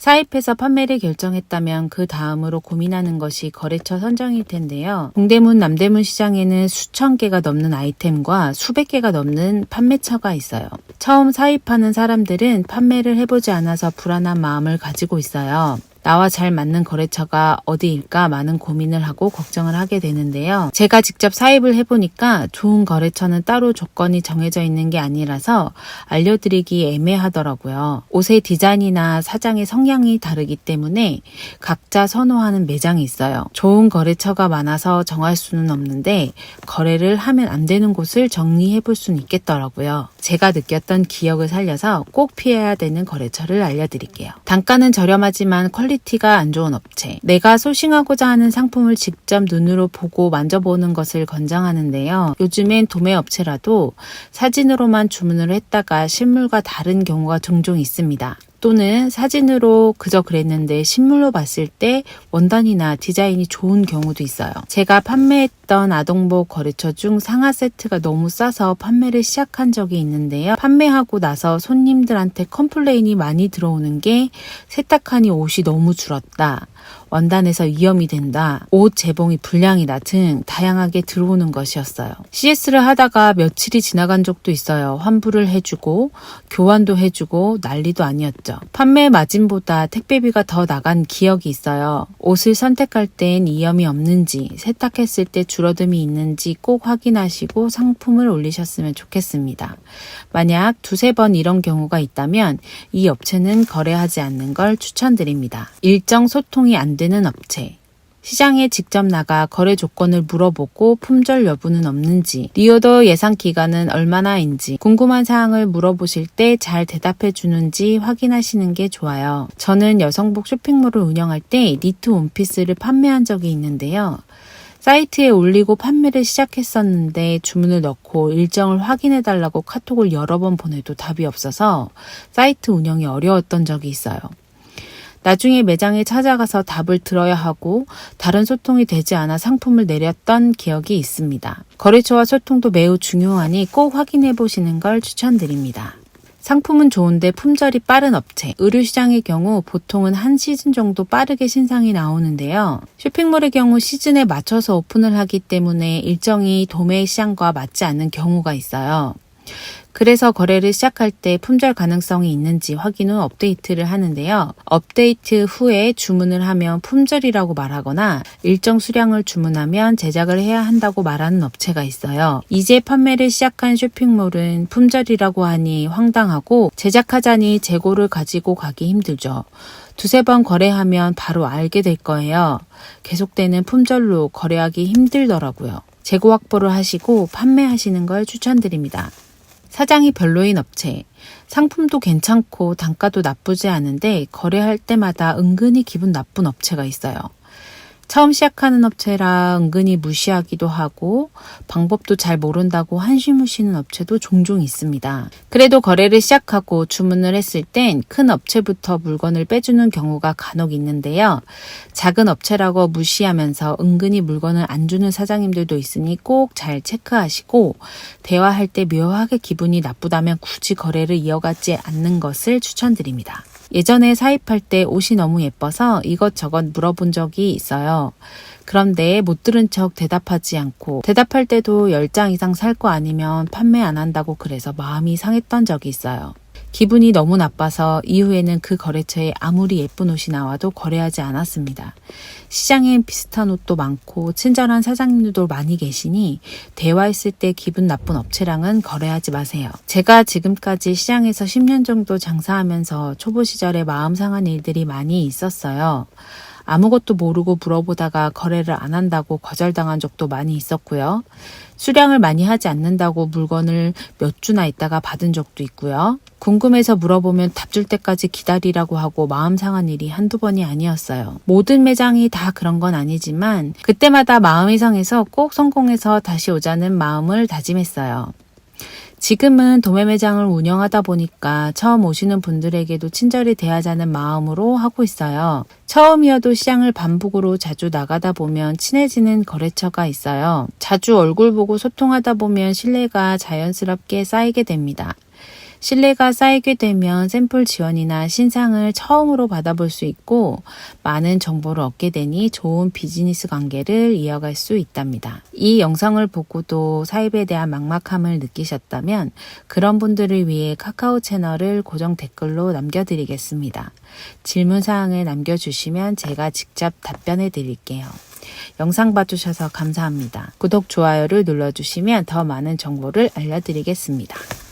사입해서 판매를 결정했다면 그 다음으로 고민하는 것이 거래처 선정일 텐데요. 동대문, 남대문 시장에는 수천 개가 넘는 아이템과 수백 개가 넘는 판매처가 있어요. 처음 사입하는 사람들은 판매를 해보지 않아서 불안한 마음을 가지고 있어요. 나와 잘 맞는 거래처가 어디일까 많은 고민을 하고 걱정을 하게 되는데요. 제가 직접 사입을 해보니까 좋은 거래처는 따로 조건이 정해져 있는 게 아니라서 알려드리기 애매하더라고요. 옷의 디자인이나 사장의 성향이 다르기 때문에 각자 선호하는 매장이 있어요. 좋은 거래처가 많아서 정할 수는 없는데 거래를 하면 안 되는 곳을 정리해 볼 수는 있겠더라고요. 제가 느꼈던 기억을 살려서 꼭 피해야 되는 거래처를 알려드릴게요. 단가는 저렴하지만 퀄리티가 안 좋은 업체. 내가 소싱하고자 하는 상품을 직접 눈으로 보고 만져보는 것을 권장하는데요. 요즘엔 도매 업체라도 사진으로만 주문을 했다가 실물과 다른 경우가 종종 있습니다. 또는 사진으로 그저 그랬는데 실물로 봤을 때 원단이나 디자인이 좋은 경우도 있어요. 제가 판매했던 아동복 거래처 중 상하 세트가 너무 싸서 판매를 시작한 적이 있는데요. 판매하고 나서 손님들한테 컴플레인이 많이 들어오는 게 세탁하니 옷이 너무 줄었다. 원단에서 위험이 된다. 옷 재봉이 불량이다 등 다양하게 들어오는 것이었어요. CS를 하다가 며칠이 지나간 적도 있어요. 환불을 해주고 교환도 해주고 난리도 아니었죠. 판매 마진보다 택배비가 더 나간 기억이 있어요. 옷을 선택할 땐 위험이 없는지 세탁했을 때 줄어듦이 있는지 꼭 확인하시고 상품을 올리셨으면 좋겠습니다. 만약 두세 번 이런 경우가 있다면 이 업체는 거래하지 않는 걸 추천드립니다. 일정 소통이 안 되는 업체. 시장에 직접 나가 거래 조건을 물어보고 품절 여부는 없는지, 리오더 예상 기간은 얼마나인지, 궁금한 사항을 물어보실 때 잘 대답해 주는지 확인하시는 게 좋아요. 저는 여성복 쇼핑몰을 운영할 때 니트 원피스를 판매한 적이 있는데요. 사이트에 올리고 판매를 시작했었는데 주문을 넣고 일정을 확인해달라고 카톡을 여러 번 보내도 답이 없어서 사이트 운영이 어려웠던 적이 있어요. 나중에 매장에 찾아가서 답을 들어야 하고 다른 소통이 되지 않아 상품을 내렸던 기억이 있습니다. 거래처와 소통도 매우 중요하니 꼭 확인해 보시는 걸 추천드립니다. 상품은 좋은데 품절이 빠른 업체. 의류시장의 경우 보통은 한 시즌 정도 빠르게 신상이 나오는데요. 쇼핑몰의 경우 시즌에 맞춰서 오픈을 하기 때문에 일정이 도매 시장과 맞지 않는 경우가 있어요. 그래서 거래를 시작할 때 품절 가능성이 있는지 확인 후 업데이트를 하는데요. 업데이트 후에 주문을 하면 품절이라고 말하거나 일정 수량을 주문하면 제작을 해야 한다고 말하는 업체가 있어요. 이제 판매를 시작한 쇼핑몰은 품절이라고 하니 황당하고 제작하자니 재고를 가지고 가기 힘들죠. 두세 번 거래하면 바로 알게 될 거예요. 계속되는 품절로 거래하기 힘들더라고요. 재고 확보를 하시고 판매하시는 걸 추천드립니다. 사장이 별로인 업체. 상품도 괜찮고 단가도 나쁘지 않은데 거래할 때마다 은근히 기분 나쁜 업체가 있어요. 처음 시작하는 업체라 은근히 무시하기도 하고 방법도 잘 모른다고 한숨을 쉬는 업체도 종종 있습니다. 그래도 거래를 시작하고 주문을 했을 땐 큰 업체부터 물건을 빼주는 경우가 간혹 있는데요. 작은 업체라고 무시하면서 은근히 물건을 안 주는 사장님들도 있으니 꼭 잘 체크하시고 대화할 때 묘하게 기분이 나쁘다면 굳이 거래를 이어가지 않는 것을 추천드립니다. 예전에 사입할 때 옷이 너무 예뻐서 이것저것 물어본 적이 있어요. 그런데 못 들은 척 대답하지 않고 대답할 때도 10장 이상 살 거 아니면 판매 안 한다고 그래서 마음이 상했던 적이 있어요. 기분이 너무 나빠서 이후에는 그 거래처에 아무리 예쁜 옷이 나와도 거래하지 않았습니다. 시장엔 비슷한 옷도 많고 친절한 사장님들도 많이 계시니 대화했을 때 기분 나쁜 업체랑은 거래하지 마세요. 제가 지금까지 시장에서 10년 정도 장사하면서 초보 시절에 마음 상한 일들이 많이 있었어요. 아무것도 모르고 물어보다가 거래를 안 한다고 거절당한 적도 많이 있었고요. 수량을 많이 하지 않는다고 물건을 몇 주나 있다가 받은 적도 있고요. 궁금해서 물어보면 답 줄 때까지 기다리라고 하고 마음 상한 일이 한두 번이 아니었어요. 모든 매장이 다 그런 건 아니지만 그때마다 마음이 상해서 꼭 성공해서 다시 오자는 마음을 다짐했어요. 지금은 도매 매장을 운영하다 보니까 처음 오시는 분들에게도 친절히 대하자는 마음으로 하고 있어요. 처음이어도 시장을 반복으로 자주 나가다 보면 친해지는 거래처가 있어요. 자주 얼굴 보고 소통하다 보면 신뢰가 자연스럽게 쌓이게 됩니다. 신뢰가 쌓이게 되면 샘플 지원이나 신상을 처음으로 받아볼 수 있고 많은 정보를 얻게 되니 좋은 비즈니스 관계를 이어갈 수 있답니다. 이 영상을 보고도 사입에 대한 막막함을 느끼셨다면 그런 분들을 위해 카카오 채널을 고정 댓글로 남겨드리겠습니다. 질문사항을 남겨주시면 제가 직접 답변해 드릴게요. 영상 봐주셔서 감사합니다. 구독, 좋아요를 눌러주시면 더 많은 정보를 알려드리겠습니다.